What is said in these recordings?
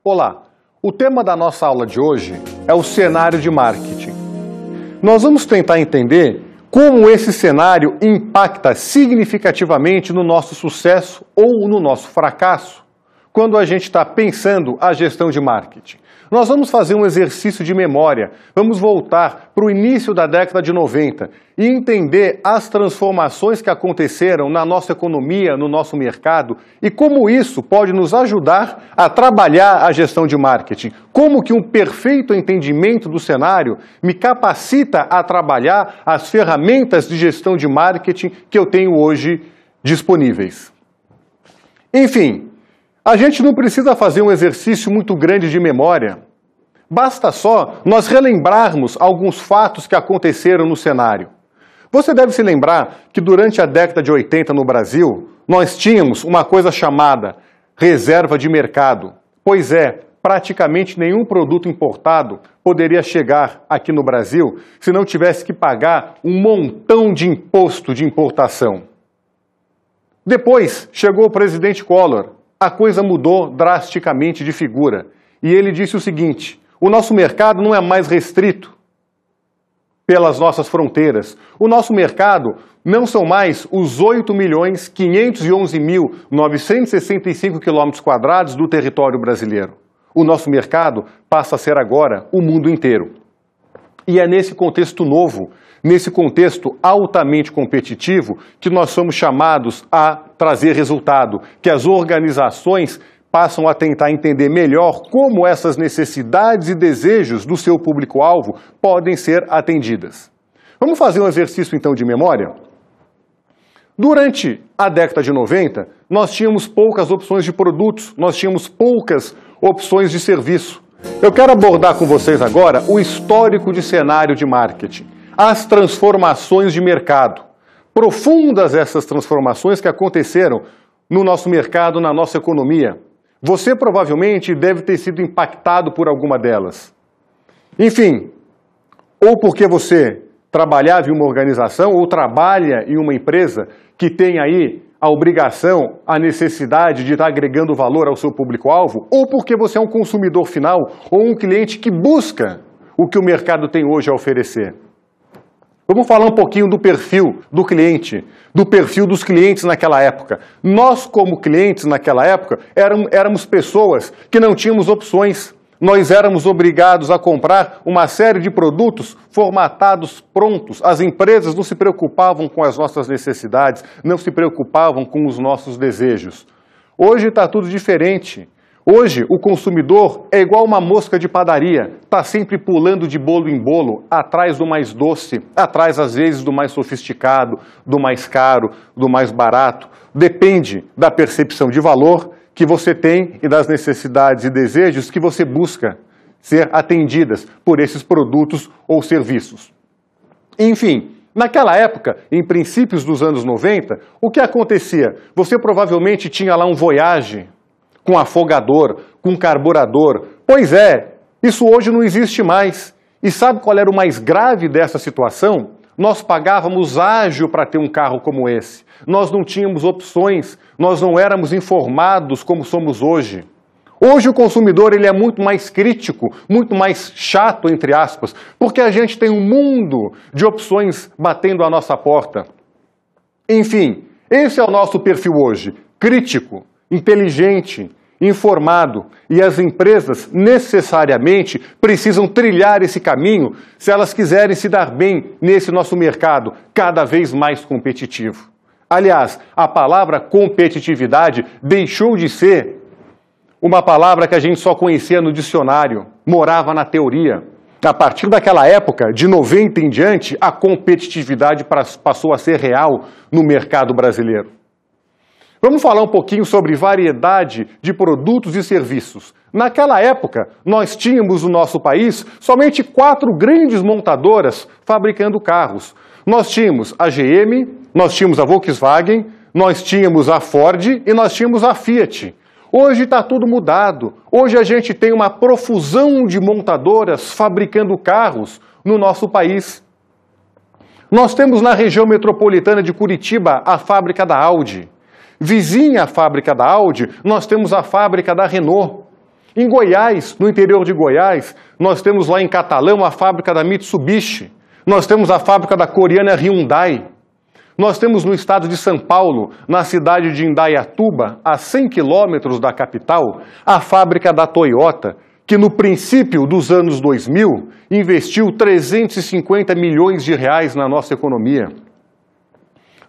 Olá, o tema da nossa aula de hoje é o cenário de marketing. Nós vamos tentar entender como esse cenário impacta significativamente no nosso sucesso ou no nosso fracasso quando a gente está pensando a gestão de marketing. Nós vamos fazer um exercício de memória, vamos voltar para o início da década de 90 e entender as transformações que aconteceram na nossa economia, no nosso mercado e como isso pode nos ajudar a trabalhar a gestão de marketing. Como que um perfeito entendimento do cenário me capacita a trabalhar as ferramentas de gestão de marketing que eu tenho hoje disponíveis. Enfim, a gente não precisa fazer um exercício muito grande de memória. Basta só nós relembrarmos alguns fatos que aconteceram no cenário. Você deve se lembrar que durante a década de 80 no Brasil, nós tínhamos uma coisa chamada reserva de mercado. Pois é, praticamente nenhum produto importado poderia chegar aqui no Brasil se não tivesse que pagar um montão de imposto de importação. Depois chegou o presidente Collor. A coisa mudou drasticamente de figura. E ele disse o seguinte: o nosso mercado não é mais restrito pelas nossas fronteiras. O nosso mercado não são mais os 8.511.965 km² do território brasileiro. O nosso mercado passa a ser agora o mundo inteiro. E é nesse contexto novo, nesse contexto altamente competitivo, que nós somos chamados a trazer resultado, que as organizações passam a tentar entender melhor como essas necessidades e desejos do seu público-alvo podem ser atendidas. Vamos fazer um exercício então de memória? Durante a década de 90, nós tínhamos poucas opções de produtos, nós tínhamos poucas opções de serviço. Eu quero abordar com vocês agora o histórico de cenário de marketing, as transformações de mercado. Profundas essas transformações que aconteceram no nosso mercado, na nossa economia. Você provavelmente deve ter sido impactado por alguma delas. Enfim, ou porque você trabalhava em uma organização ou trabalha em uma empresa que tem aí a obrigação, a necessidade de estar agregando valor ao seu público-alvo, ou porque você é um consumidor final ou um cliente que busca o que o mercado tem hoje a oferecer. Vamos falar um pouquinho do perfil do cliente, do perfil dos clientes naquela época. Nós, como clientes naquela época, éramos pessoas que não tínhamos opções. Nós éramos obrigados a comprar uma série de produtos formatados, prontos. As empresas não se preocupavam com as nossas necessidades, não se preocupavam com os nossos desejos. Hoje está tudo diferente. Hoje, o consumidor é igual uma mosca de padaria, está sempre pulando de bolo em bolo, atrás do mais doce, atrás, às vezes, do mais sofisticado, do mais caro, do mais barato. Depende da percepção de valor que você tem e das necessidades e desejos que você busca ser atendidas por esses produtos ou serviços. Enfim, naquela época, em princípios dos anos 90, o que acontecia? Você provavelmente tinha lá um Voyage com afogador, com carburador. Pois é, isso hoje não existe mais. E sabe qual era o mais grave dessa situação? Nós pagávamos ágio para ter um carro como esse. Nós não tínhamos opções, nós não éramos informados como somos hoje. Hoje o consumidor ele é muito mais crítico, muito mais chato, entre aspas, porque a gente tem um mundo de opções batendo à nossa porta. Enfim, esse é o nosso perfil hoje, crítico, inteligente, informado, e as empresas necessariamente precisam trilhar esse caminho se elas quiserem se dar bem nesse nosso mercado cada vez mais competitivo. Aliás, a palavra competitividade deixou de ser uma palavra que a gente só conhecia no dicionário, morava na teoria. A partir daquela época, de 90 em diante, a competitividade passou a ser real no mercado brasileiro. Vamos falar um pouquinho sobre variedade de produtos e serviços. Naquela época, nós tínhamos no nosso país somente 4 grandes montadoras fabricando carros. Nós tínhamos a GM, nós tínhamos a Volkswagen, nós tínhamos a Ford e nós tínhamos a Fiat. Hoje está tudo mudado. Hoje a gente tem uma profusão de montadoras fabricando carros no nosso país. Nós temos na região metropolitana de Curitiba a fábrica da Audi. Vizinha à fábrica da Audi, nós temos a fábrica da Renault. Em Goiás, no interior de Goiás, nós temos lá em Catalão a fábrica da Mitsubishi, nós temos a fábrica da coreana Hyundai, nós temos no estado de São Paulo, na cidade de Indaiatuba, a 100 quilômetros da capital, a fábrica da Toyota, que no princípio dos anos 2000 investiu 350 milhões de reais na nossa economia.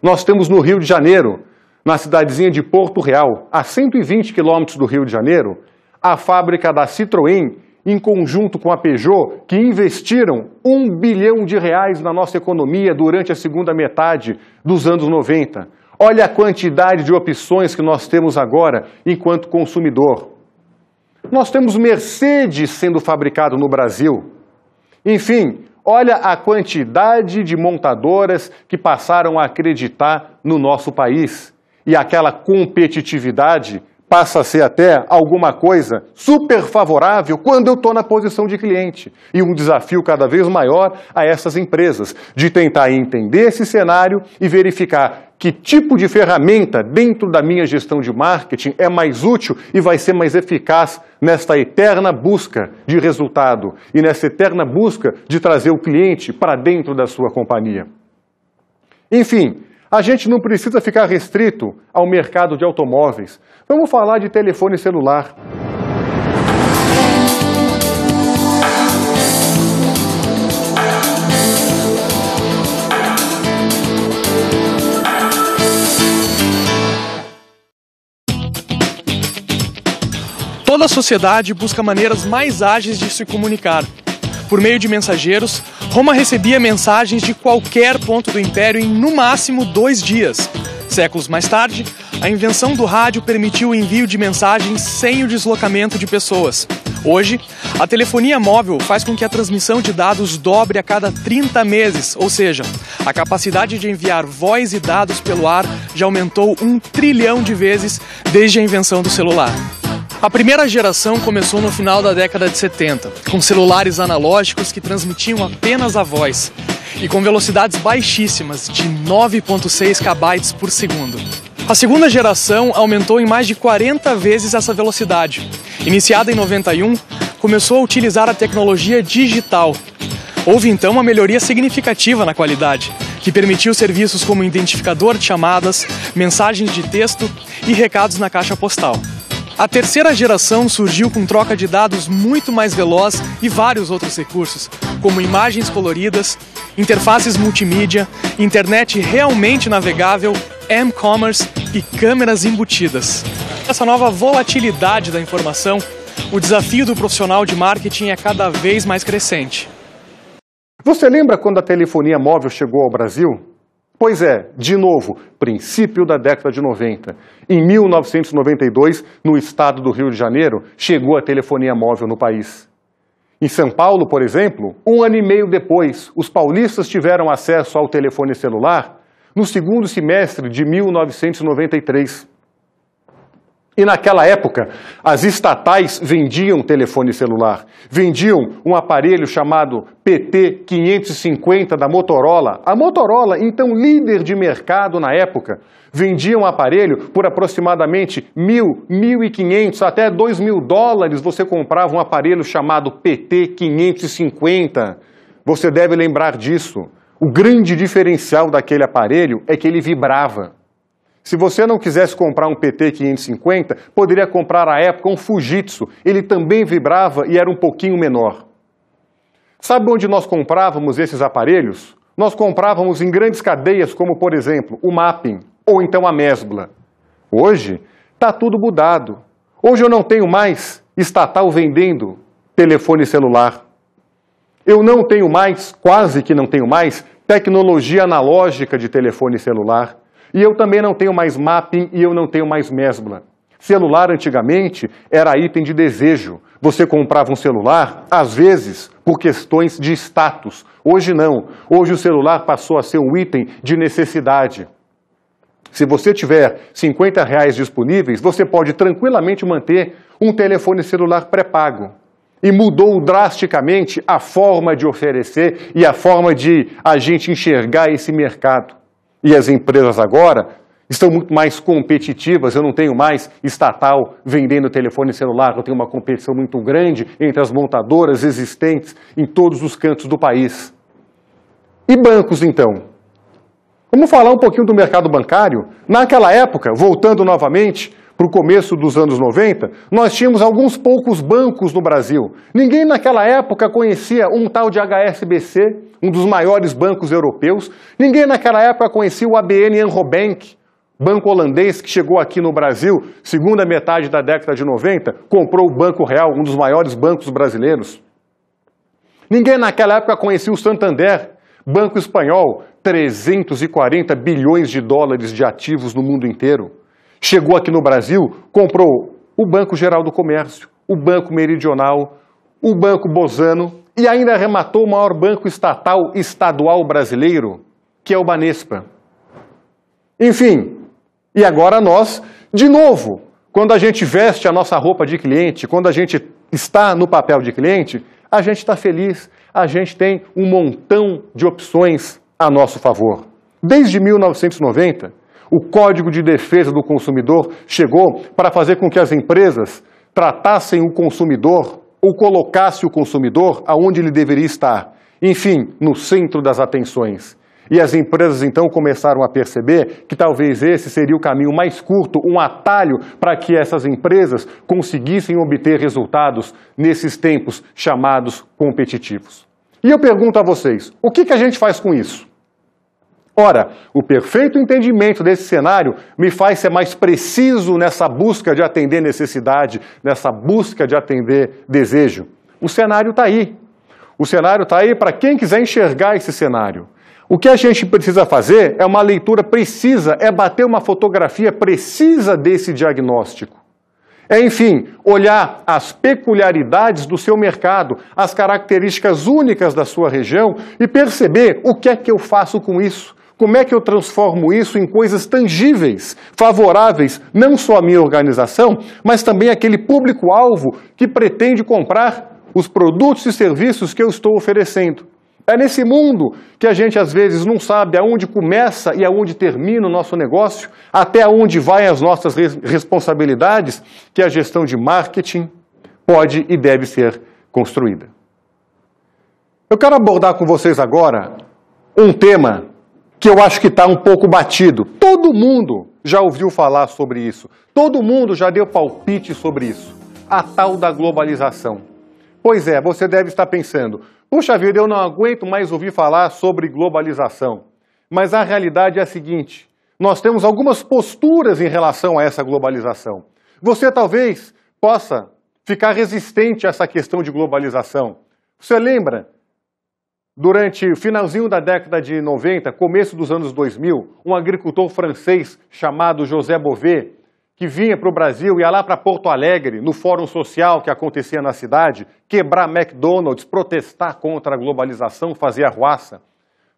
Nós temos no Rio de Janeiro, na cidadezinha de Porto Real, a 120 quilômetros do Rio de Janeiro, a fábrica da Citroën, em conjunto com a Peugeot, que investiram 1 bilhão de reais na nossa economia durante a segunda metade dos anos 90. Olha a quantidade de opções que nós temos agora enquanto consumidor. Nós temos Mercedes sendo fabricado no Brasil. Enfim, olha a quantidade de montadoras que passaram a acreditar no nosso país. E aquela competitividade passa a ser até alguma coisa super favorável quando eu estou na posição de cliente. E um desafio cada vez maior a essas empresas, de tentar entender esse cenário e verificar que tipo de ferramenta dentro da minha gestão de marketing é mais útil e vai ser mais eficaz nesta eterna busca de resultado e nessa eterna busca de trazer o cliente para dentro da sua companhia. Enfim, a gente não precisa ficar restrito ao mercado de automóveis. Vamos falar de telefone celular. Toda a sociedade busca maneiras mais ágeis de se comunicar. Por meio de mensageiros, Roma recebia mensagens de qualquer ponto do Império em, no máximo, 2 dias. Séculos mais tarde, a invenção do rádio permitiu o envio de mensagens sem o deslocamento de pessoas. Hoje, a telefonia móvel faz com que a transmissão de dados dobre a cada 30 meses, ou seja, a capacidade de enviar voz e dados pelo ar já aumentou 1 trilhão de vezes desde a invenção do celular. A primeira geração começou no final da década de 70, com celulares analógicos que transmitiam apenas a voz e com velocidades baixíssimas de 9,6 kb por segundo. A segunda geração aumentou em mais de 40 vezes essa velocidade. Iniciada em 91, começou a utilizar a tecnologia digital. Houve então uma melhoria significativa na qualidade, que permitiu serviços como identificador de chamadas, mensagens de texto e recados na caixa postal. A terceira geração surgiu com troca de dados muito mais veloz e vários outros recursos, como imagens coloridas, interfaces multimídia, internet realmente navegável, m-commerce e câmeras embutidas. Essa nova volatilidade da informação, o desafio do profissional de marketing é cada vez mais crescente. Você lembra quando a telefonia móvel chegou ao Brasil? Pois é, de novo, princípio da década de 90. Em 1992, no estado do Rio de Janeiro, chegou a telefonia móvel no país. Em São Paulo, por exemplo, 1 ano e meio depois, os paulistas tiveram acesso ao telefone celular no segundo semestre de 1993. E naquela época, as estatais vendiam telefone celular, vendiam um aparelho chamado PT-550 da Motorola. A Motorola, então líder de mercado na época, vendia um aparelho por aproximadamente $1.000, $1.500 até $2.000. Você comprava um aparelho chamado PT-550. Você deve lembrar disso. O grande diferencial daquele aparelho é que ele vibrava. Se você não quisesse comprar um PT-550, poderia comprar à época um Fujitsu. Ele também vibrava e era um pouquinho menor. Sabe onde nós comprávamos esses aparelhos? Nós comprávamos em grandes cadeias como, por exemplo, o Mapping ou então a Mesbla. Hoje, está tudo mudado. Hoje eu não tenho mais estatal vendendo telefone celular. Eu não tenho mais, quase que não tenho mais, tecnologia analógica de telefone celular. E eu também não tenho mais Mapping e eu não tenho mais Mesbla. Celular, antigamente, era item de desejo. Você comprava um celular, às vezes, por questões de status. Hoje não. Hoje o celular passou a ser um item de necessidade. Se você tiver R$50 disponíveis, você pode tranquilamente manter um telefone celular pré-pago. E mudou drasticamente a forma de oferecer e a forma de a gente enxergar esse mercado. E as empresas agora estão muito mais competitivas. Eu não tenho mais estatal vendendo telefone celular, eu tenho uma competição muito grande entre as montadoras existentes em todos os cantos do país. E bancos, então? Vamos falar um pouquinho do mercado bancário? Naquela época, voltando novamente para o começo dos anos 90, nós tínhamos alguns poucos bancos no Brasil. Ninguém naquela época conhecia um tal de HSBC, um dos maiores bancos europeus. Ninguém naquela época conhecia o ABN AMRO Bank, banco holandês que chegou aqui no Brasil, segunda metade da década de 90, comprou o Banco Real, um dos maiores bancos brasileiros. Ninguém naquela época conhecia o Santander, banco espanhol, 340 bilhões de dólares de ativos no mundo inteiro. Chegou aqui no Brasil, comprou o Banco Geral do Comércio, o Banco Meridional, o Banco Bozano e ainda arrematou o maior banco estadual brasileiro, que é o Banespa. Enfim, e agora nós, de novo, quando a gente veste a nossa roupa de cliente, quando a gente está no papel de cliente, a gente está feliz, a gente tem um montão de opções a nosso favor. Desde 1990, o Código de Defesa do Consumidor chegou para fazer com que as empresas tratassem o consumidor ou colocassem o consumidor aonde ele deveria estar, enfim, no centro das atenções. E as empresas então começaram a perceber que talvez esse seria o caminho mais curto, um atalho para que essas empresas conseguissem obter resultados nesses tempos chamados competitivos. E eu pergunto a vocês, o que a gente faz com isso? Ora, o perfeito entendimento desse cenário me faz ser mais preciso nessa busca de atender necessidade, nessa busca de atender desejo. O cenário está aí. O cenário está aí para quem quiser enxergar esse cenário. O que a gente precisa fazer é uma leitura precisa, é bater uma fotografia precisa desse diagnóstico. É, enfim, olhar as peculiaridades do seu mercado, as características únicas da sua região e perceber o que é que eu faço com isso. Como é que eu transformo isso em coisas tangíveis, favoráveis, não só à minha organização, mas também àquele público-alvo que pretende comprar os produtos e serviços que eu estou oferecendo. É nesse mundo que a gente às vezes não sabe aonde começa e aonde termina o nosso negócio, até aonde vai as nossas responsabilidades, que a gestão de marketing pode e deve ser construída. Eu quero abordar com vocês agora um tema que eu acho que está um pouco batido. Todo mundo já ouviu falar sobre isso. Todo mundo já deu palpite sobre isso. A tal da globalização. Pois é, você deve estar pensando, puxa vida, eu não aguento mais ouvir falar sobre globalização. Mas a realidade é a seguinte, nós temos algumas posturas em relação a essa globalização. Você talvez possa ficar resistente a essa questão de globalização. Você lembra? Durante o finalzinho da década de 90, começo dos anos 2000, um agricultor francês chamado José Bové, que vinha para o Brasil, ia lá para Porto Alegre, no fórum social que acontecia na cidade, quebrar McDonald's, protestar contra a globalização, fazer arruaça.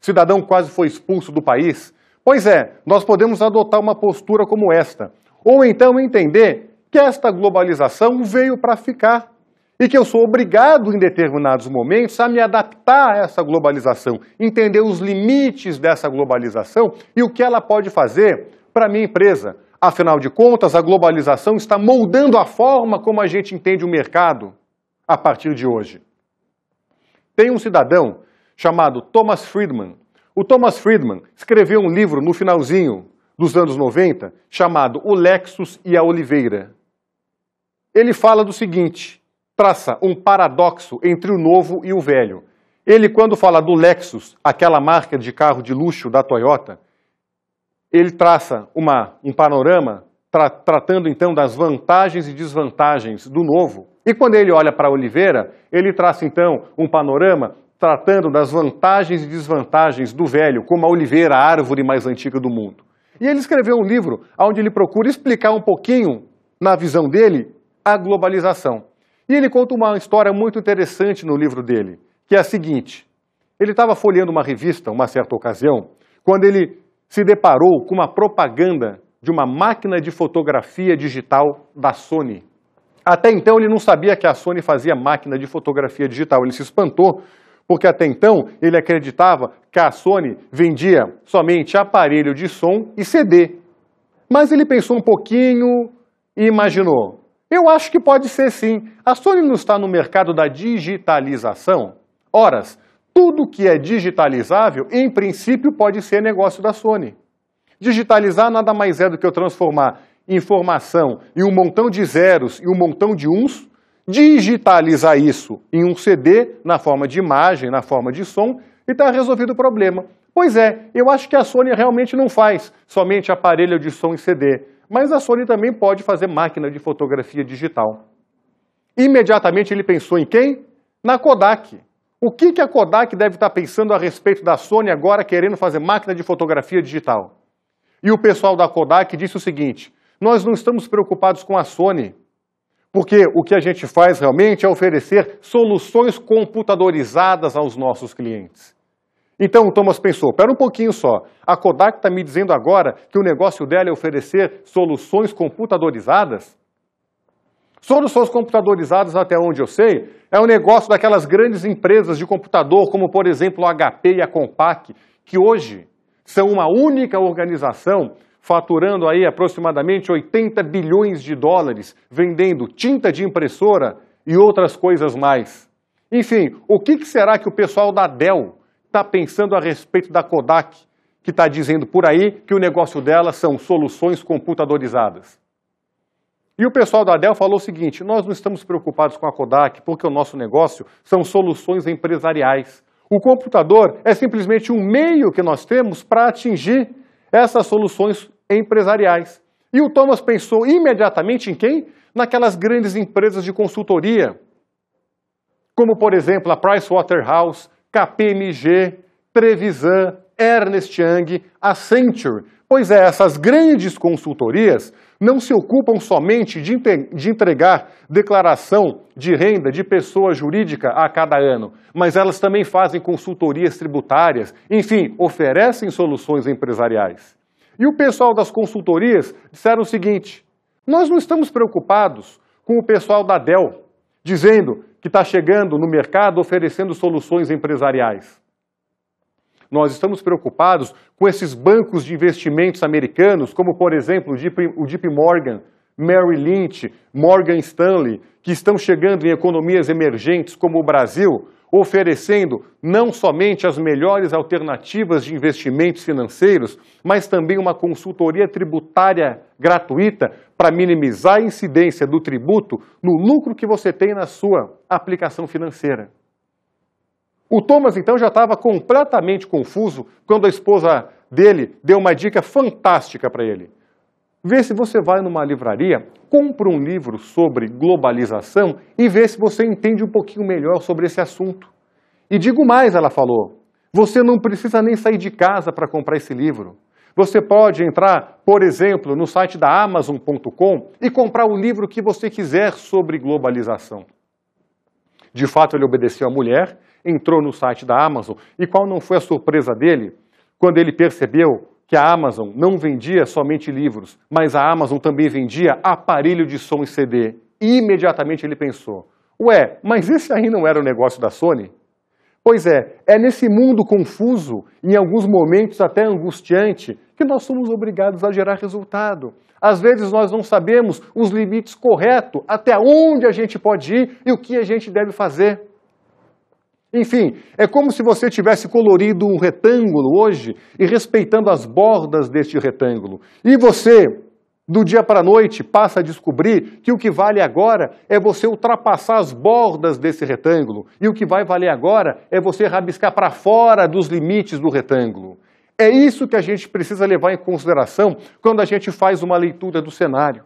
O cidadão quase foi expulso do país. Pois é, nós podemos adotar uma postura como esta. Ou então entender que esta globalização veio para ficar. E que eu sou obrigado, em determinados momentos, a me adaptar a essa globalização, entender os limites dessa globalização e o que ela pode fazer para a minha empresa. Afinal de contas, a globalização está moldando a forma como a gente entende o mercado a partir de hoje. Tem um cidadão chamado Thomas Friedman. O Thomas Friedman escreveu um livro no finalzinho dos anos 90 chamado O Lexus e a Oliveira. Ele fala do seguinte, traça um paradoxo entre o novo e o velho. Ele, quando fala do Lexus, aquela marca de carro de luxo da Toyota, ele traça um panorama tratando então das vantagens e desvantagens do novo. E quando ele olha para a Oliveira, ele traça então um panorama tratando das vantagens e desvantagens do velho, como a oliveira, a árvore mais antiga do mundo. E ele escreveu um livro onde ele procura explicar um pouquinho, na visão dele, a globalização. E ele conta uma história muito interessante no livro dele, que é a seguinte. Ele estava folheando uma revista, uma certa ocasião, quando ele se deparou com uma propaganda de uma máquina de fotografia digital da Sony. Até então ele não sabia que a Sony fazia máquina de fotografia digital. Ele se espantou, porque até então ele acreditava que a Sony vendia somente aparelho de som e CD. Mas ele pensou um pouquinho e imaginou. Eu acho que pode ser sim. A Sony não está no mercado da digitalização? Ora, tudo que é digitalizável, em princípio, pode ser negócio da Sony. Digitalizar nada mais é do que eu transformar informação em um montão de zeros e um montão de uns, digitalizar isso em um CD, na forma de imagem, na forma de som, e está resolvido o problema. Pois é, eu acho que a Sony realmente não faz somente aparelho de som em CD, mas a Sony também pode fazer máquina de fotografia digital. Imediatamente ele pensou em quem? Na Kodak. O que a Kodak deve estar pensando a respeito da Sony agora querendo fazer máquina de fotografia digital? E o pessoal da Kodak disse o seguinte: nós não estamos preocupados com a Sony, porque o que a gente faz realmente é oferecer soluções computadorizadas aos nossos clientes. Então o Thomas pensou, espera um pouquinho só, a Kodak está me dizendo agora que o negócio dela é oferecer soluções computadorizadas? Soluções computadorizadas, até onde eu sei, é um negócio daquelas grandes empresas de computador, como por exemplo a HP e a Compaq, que hoje são uma única organização faturando aí aproximadamente 80 bilhões de dólares, vendendo tinta de impressora e outras coisas mais. Enfim, o que será que o pessoal da Dell está pensando a respeito da Kodak, que está dizendo por aí que o negócio dela são soluções computadorizadas? E o pessoal da Dell falou o seguinte: nós não estamos preocupados com a Kodak, porque o nosso negócio são soluções empresariais. O computador é simplesmente um meio que nós temos para atingir essas soluções empresariais. E o Thomas pensou imediatamente em quem? Naquelas grandes empresas de consultoria, como por exemplo a Pricewaterhouse, KPMG, Trevisan, Ernst Young, Accenture. Pois é, essas grandes consultorias não se ocupam somente de entregar declaração de renda de pessoa jurídica a cada ano, mas elas também fazem consultorias tributárias, enfim, oferecem soluções empresariais. E o pessoal das consultorias disseram o seguinte: nós não estamos preocupados com o pessoal da Dell, dizendo que está chegando no mercado oferecendo soluções empresariais. Nós estamos preocupados com esses bancos de investimentos americanos, como, por exemplo, o JP Morgan, Merrill Lynch, Morgan Stanley, que estão chegando em economias emergentes como o Brasil, oferecendo não somente as melhores alternativas de investimentos financeiros, mas também uma consultoria tributária gratuita para minimizar a incidência do tributo no lucro que você tem na sua aplicação financeira. O Thomas, então, já estava completamente confuso quando a esposa dele deu uma dica fantástica para ele. Vê se você vai numa livraria, compra um livro sobre globalização e vê se você entende um pouquinho melhor sobre esse assunto. E digo mais, ela falou, você não precisa nem sair de casa para comprar esse livro. Você pode entrar, por exemplo, no site da Amazon.com e comprar o livro que você quiser sobre globalização. De fato, ele obedeceu à mulher, entrou no site da Amazon, e qual não foi a surpresa dele quando ele percebeu que a Amazon não vendia somente livros, mas a Amazon também vendia aparelho de som e CD. E imediatamente ele pensou, ué, mas esse aí não era o negócio da Sony? Pois é nesse mundo confuso, em alguns momentos até angustiante, que nós somos obrigados a gerar resultado. Às vezes nós não sabemos os limites corretos, até onde a gente pode ir e o que a gente deve fazer. Enfim, é como se você tivesse colorido um retângulo hoje e respeitando as bordas deste retângulo. E você, do dia para a noite, passa a descobrir que o que vale agora é você ultrapassar as bordas desse retângulo. E o que vai valer agora é você rabiscar para fora dos limites do retângulo. É isso que a gente precisa levar em consideração quando a gente faz uma leitura do cenário.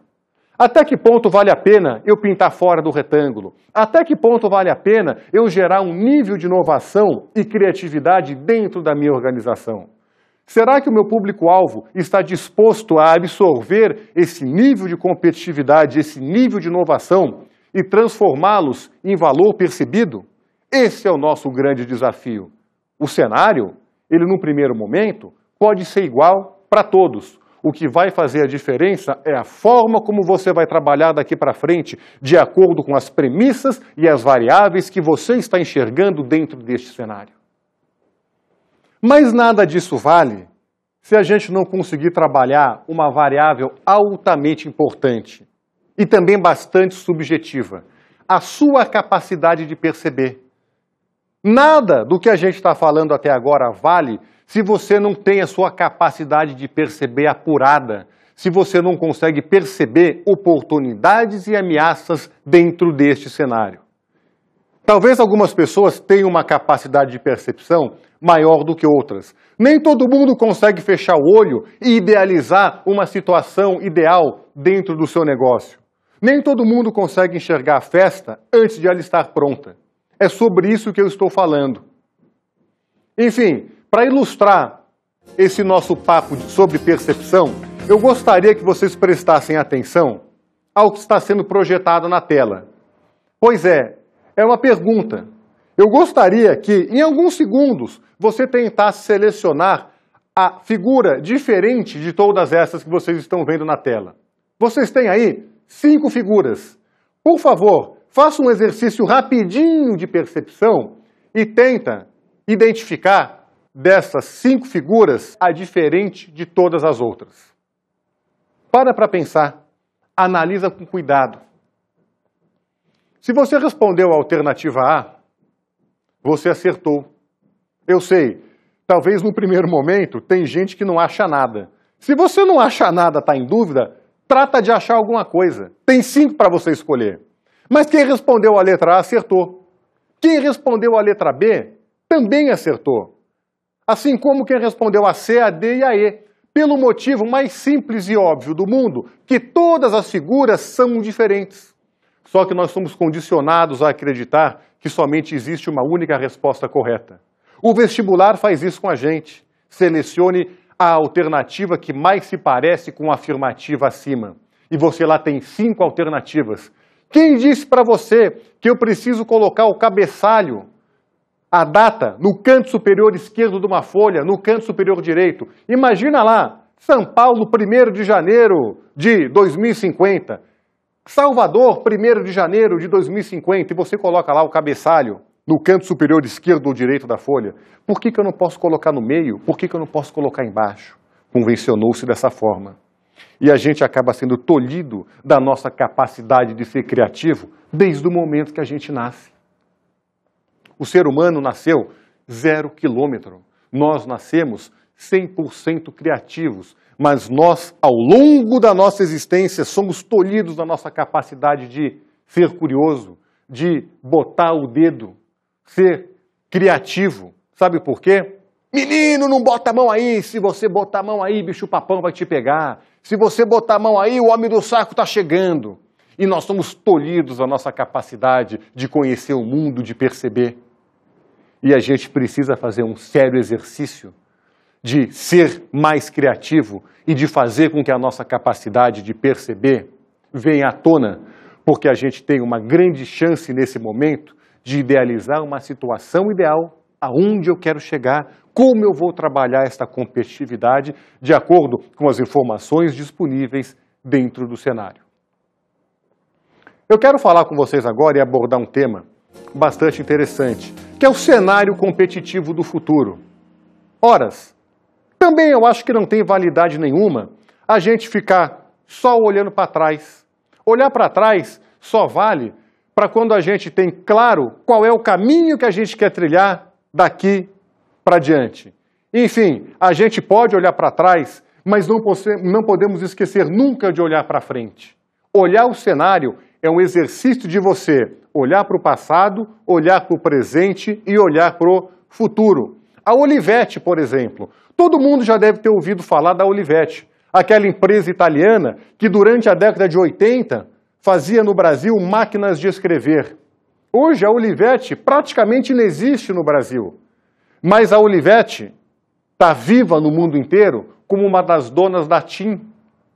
Até que ponto vale a pena eu pintar fora do retângulo? Até que ponto vale a pena eu gerar um nível de inovação e criatividade dentro da minha organização? Será que o meu público-alvo está disposto a absorver esse nível de competitividade, esse nível de inovação e transformá-los em valor percebido? Esse é o nosso grande desafio. O cenário, ele num primeiro momento, pode ser igual para todos. O que vai fazer a diferença é a forma como você vai trabalhar daqui para frente, de acordo com as premissas e as variáveis que você está enxergando dentro deste cenário. Mas nada disso vale se a gente não conseguir trabalhar uma variável altamente importante e também bastante subjetiva, a sua capacidade de perceber. Nada do que a gente está falando até agora vale se você não tem a sua capacidade de perceber apurada, se você não consegue perceber oportunidades e ameaças dentro deste cenário. Talvez algumas pessoas tenham uma capacidade de percepção maior do que outras. Nem todo mundo consegue fechar o olho e idealizar uma situação ideal dentro do seu negócio. Nem todo mundo consegue enxergar a festa antes de ela estar pronta. É sobre isso que eu estou falando. Enfim, para ilustrar esse nosso papo sobre percepção, eu gostaria que vocês prestassem atenção ao que está sendo projetado na tela. Pois é uma pergunta. Eu gostaria que, em alguns segundos, você tentasse selecionar a figura diferente de todas essas que vocês estão vendo na tela. Vocês têm aí 5 figuras. Por favor, faça um exercício rapidinho de percepção e tenta identificar dessas 5 figuras a diferente de todas as outras. Para pensar, analisa com cuidado. Se você respondeu a alternativa A, você acertou. Eu sei, talvez no primeiro momento tem gente que não acha nada. Se você não acha nada, está em dúvida, trata de achar alguma coisa. Tem 5 para você escolher. Mas quem respondeu a letra A acertou. Quem respondeu a letra B também acertou. Assim como quem respondeu a C, a D e a E. Pelo motivo mais simples e óbvio do mundo, que todas as figuras são diferentes. Só que nós somos condicionados a acreditar que somente existe uma única resposta correta. O vestibular faz isso com a gente. Selecione a alternativa que mais se parece com a afirmativa acima. E você lá tem 5 alternativas. Quem disse para você que eu preciso colocar o cabeçalho, a data, no canto superior esquerdo de uma folha, no canto superior direito? Imagina lá, São Paulo, 1º de janeiro de 2050. Salvador, 1º de janeiro de 2050, e você coloca lá o cabeçalho no canto superior esquerdo ou direito da folha. Por que eu não posso colocar no meio? Por que eu não posso colocar embaixo? Convencionou-se dessa forma. E a gente acaba sendo tolhido da nossa capacidade de ser criativo desde o momento que a gente nasce. O ser humano nasceu 0 quilômetro. Nós nascemos 100% criativos. Mas nós, ao longo da nossa existência, somos tolhidos da nossa capacidade de ser curioso, de botar o dedo, ser criativo. Sabe por quê? Menino, não bota a mão aí. Se você botar a mão aí, bicho-papão vai te pegar. Se você botar a mão aí, o homem do saco está chegando. E nós somos tolhidos da nossa capacidade de conhecer o mundo, de perceber. E a gente precisa fazer um sério exercício de ser mais criativo e de fazer com que a nossa capacidade de perceber venha à tona, porque a gente tem uma grande chance nesse momento de idealizar uma situação ideal, aonde eu quero chegar, como eu vou trabalhar esta competitividade de acordo com as informações disponíveis dentro do cenário. Eu quero falar com vocês agora e abordar um tema bastante interessante, que é o cenário competitivo do futuro. Horas, também eu acho que não tem validade nenhuma a gente ficar só olhando para trás. Olhar para trás só vale para quando a gente tem claro qual é o caminho que a gente quer trilhar daqui para diante. Enfim, a gente pode olhar para trás, mas não podemos esquecer nunca de olhar para frente. Olhar o cenário é um exercício de você olhar para o passado, olhar para o presente e olhar para o futuro. A Olivetti, por exemplo. Todo mundo já deve ter ouvido falar da Olivetti, aquela empresa italiana que durante a década de 80 fazia no Brasil máquinas de escrever. Hoje a Olivetti praticamente não existe no Brasil, mas a Olivetti está viva no mundo inteiro como uma das donas da TIM,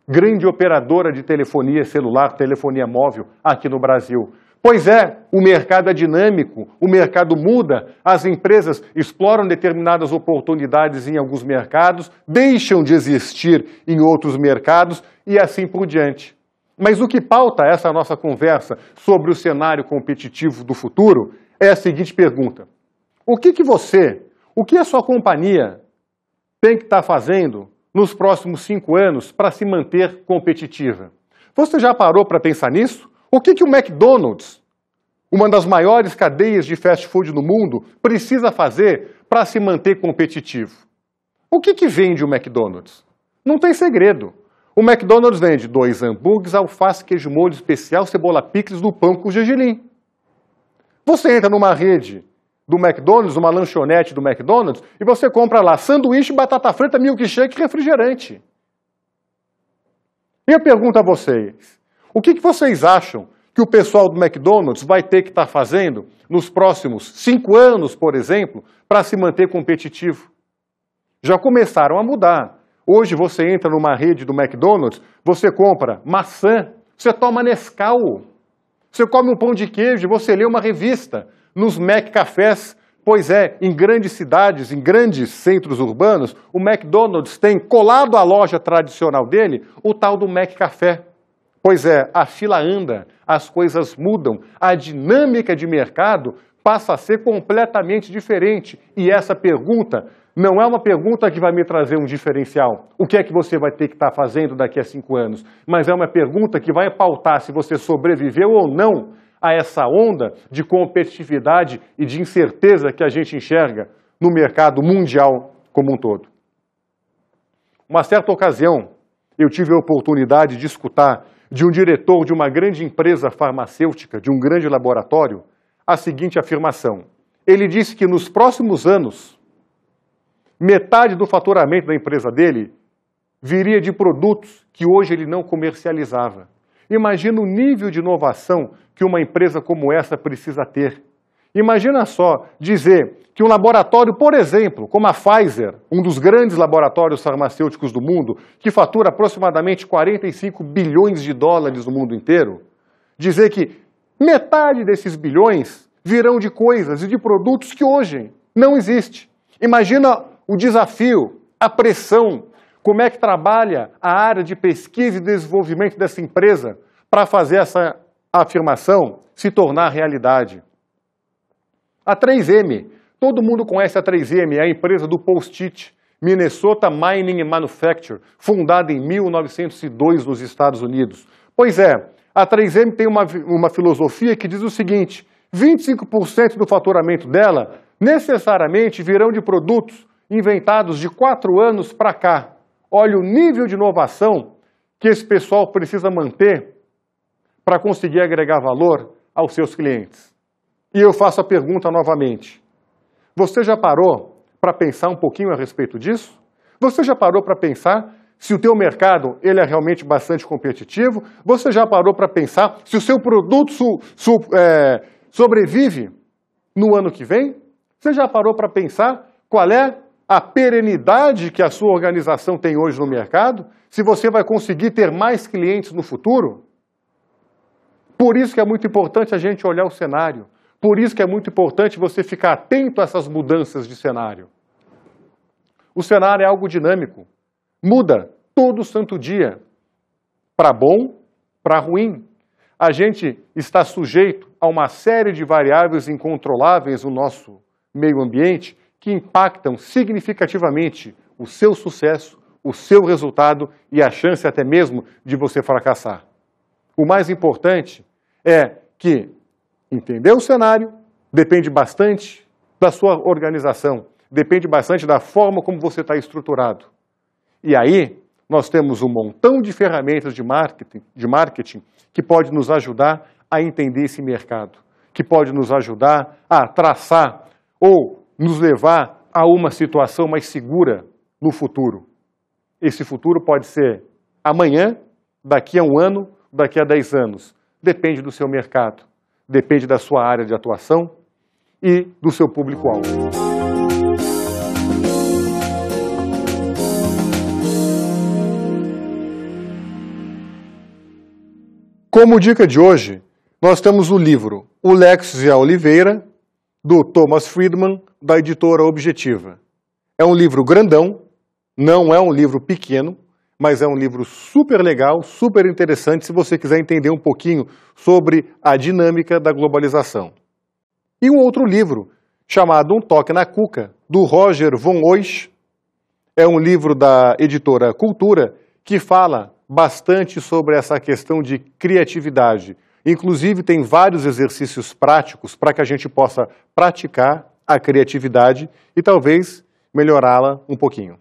grande operadora de telefonia celular, telefonia móvel aqui no Brasil. Pois é, o mercado é dinâmico, o mercado muda, as empresas exploram determinadas oportunidades em alguns mercados, deixam de existir em outros mercados e assim por diante. Mas o que pauta essa nossa conversa sobre o cenário competitivo do futuro é a seguinte pergunta: o que a sua companhia tem que estar fazendo nos próximos 5 anos para se manter competitiva? Você já parou para pensar nisso? O que o McDonald's, uma das maiores cadeias de fast food no mundo, precisa fazer para se manter competitivo? O que vende o McDonald's? Não tem segredo. O McDonald's vende 2 hambúrgueres, alface, queijo molho especial, cebola picles do pão com gergelim. Você entra numa rede do McDonald's, uma lanchonete do McDonald's, e você compra lá sanduíche, batata frita, milkshake e refrigerante. E eu pergunto a vocês, o que vocês acham que o pessoal do McDonald's vai ter que estar fazendo nos próximos 5 anos, por exemplo, para se manter competitivo? Já começaram a mudar. Hoje você entra numa rede do McDonald's, você compra maçã, você toma Nescau, você come um pão de queijo, você lê uma revista. Nos McCafés, pois é, em grandes cidades, em grandes centros urbanos, o McDonald's tem colado à loja tradicional dele o tal do McCafé. Pois é, a fila anda, as coisas mudam, a dinâmica de mercado passa a ser completamente diferente. E essa pergunta não é uma pergunta que vai me trazer um diferencial. O que é que você vai ter que estar fazendo daqui a 5 anos? Mas é uma pergunta que vai pautar se você sobreviveu ou não a essa onda de competitividade e de incerteza que a gente enxerga no mercado mundial como um todo. Uma certa ocasião, eu tive a oportunidade de escutar de um diretor de uma grande empresa farmacêutica, de um grande laboratório, a seguinte afirmação. Ele disse que nos próximos anos, metade do faturamento da empresa dele viria de produtos que hoje ele não comercializava. Imagina o nível de inovação que uma empresa como essa precisa ter. Imagina só dizer que um laboratório, por exemplo, como a Pfizer, um dos grandes laboratórios farmacêuticos do mundo, que fatura aproximadamente 45 bilhões de dólares no mundo inteiro, dizer que metade desses bilhões virão de coisas e de produtos que hoje não existem. Imagina o desafio, a pressão, como é que trabalha a área de pesquisa e desenvolvimento dessa empresa para fazer essa afirmação se tornar realidade. A 3M, todo mundo conhece a 3M, é a empresa do Post-it, Minnesota Mining and Manufacture, fundada em 1902 nos Estados Unidos. Pois é, a 3M tem uma filosofia que diz o seguinte, 25% do faturamento dela necessariamente virão de produtos inventados de 4 anos para cá. Olha o nível de inovação que esse pessoal precisa manter para conseguir agregar valor aos seus clientes. E eu faço a pergunta novamente. Você já parou para pensar um pouquinho a respeito disso? Você já parou para pensar se o teu mercado ele é realmente bastante competitivo? Você já parou para pensar se o seu produto sobrevive no ano que vem? Você já parou para pensar qual é a perenidade que a sua organização tem hoje no mercado? Se você vai conseguir ter mais clientes no futuro? Por isso que é muito importante a gente olhar o cenário. Por isso que é muito importante você ficar atento a essas mudanças de cenário. O cenário é algo dinâmico. Muda todo santo dia. Para bom, para ruim. A gente está sujeito a uma série de variáveis incontroláveis no nosso meio ambiente que impactam significativamente o seu sucesso, o seu resultado e a chance até mesmo de você fracassar. O mais importante é que entender o cenário depende bastante da sua organização, depende bastante da forma como você está estruturado. E aí, nós temos um montão de ferramentas de marketing que pode nos ajudar a entender esse mercado, que pode nos ajudar a traçar ou nos levar a uma situação mais segura no futuro. Esse futuro pode ser amanhã, daqui a 1 ano, daqui a 10 anos. Depende do seu mercado, depende da sua área de atuação e do seu público-alvo. Como dica de hoje, nós temos o livro O Lex e a Oliveira, do Thomas Friedman, da editora Objetiva. É um livro grandão, não é um livro pequeno, mas é um livro super legal, super interessante, se você quiser entender um pouquinho sobre a dinâmica da globalização. E um outro livro, chamado Um Toque na Cuca, do Roger von Oisch, é um livro da editora Cultura que fala bastante sobre essa questão de criatividade. Inclusive tem vários exercícios práticos para que a gente possa praticar a criatividade e talvez melhorá-la um pouquinho.